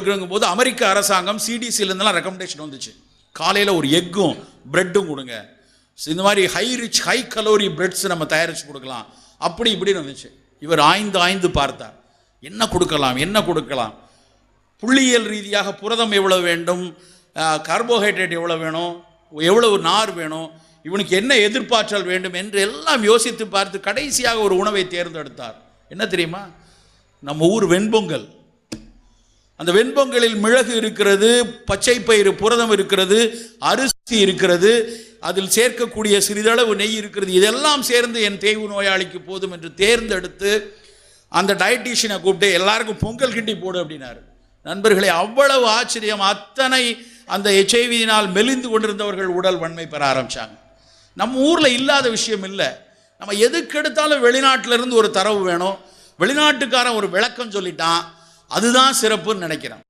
போது அமெரிக்க அரசாங்கம் சிடிசிலேருந்துலாம் ரெக்கமெண்டேஷன் வந்துச்சு, காலையில் ஒரு எக்கும் பிரெட்டும் கொடுங்க, இந்த மாதிரி ஹை கலோரி பிரெட்ஸ் நம்ம தயாரித்து கொடுக்கலாம், அப்படி இப்படின்னு வந்துச்சு. இவர் ஆய்ந்து பார்த்தார், என்ன கொடுக்கலாம். புள்ளியியல் ரீதியாக புரதம் எவ்வளவு வேண்டும், கார்போஹைட்ரேட் எவ்வளோ வேணும், எவ்வளவு நார் வேணும், இவனுக்கு என்ன எதிர்பார்த்தல் வேண்டும் என்று எல்லாம் யோசித்து பார்த்து கடைசியாக ஒரு உணவை தேர்ந்தெடுத்தார். என்ன தெரியுமா? நம்ம ஊர் வெண்பொங்கல். அந்த வெண்பொங்கலில் மிளகு இருக்கிறது, பச்சை பயிறு புரதம் இருக்கிறது, அரிசி இருக்கிறது, அதில் சேர்க்கக்கூடிய சிறிதளவு நெய் இருக்கிறது. இதெல்லாம் சேர்ந்து என் தேய்வு நோயாளிக்கு போதும் என்று தேர்ந்தெடுத்து அந்த டயட்டீஷியனை கூப்பிட்டு எல்லாருக்கும் பொங்கல் கிண்டி போடு அப்படின்னாரு. நண்பர்களே, அவ்வளவு ஆச்சரியம். அத்தனை அந்த HIV-யினால் மெலிந்து கொண்டிருந்தவர்கள் உடல் வன்மை பெற ஆரம்பித்தாங்க. நம்ம ஊரில் இல்லாத விஷயம் இல்லை. நம்ம எதுக்கு எடுத்தாலும் வெளிநாட்டிலிருந்து ஒரு தரவு வேணும், வெளிநாட்டுக்காரன் ஒரு விளக்கம் சொல்லிட்டான், அதுதான் சிறப்புன்னு நினைக்கிறேன்.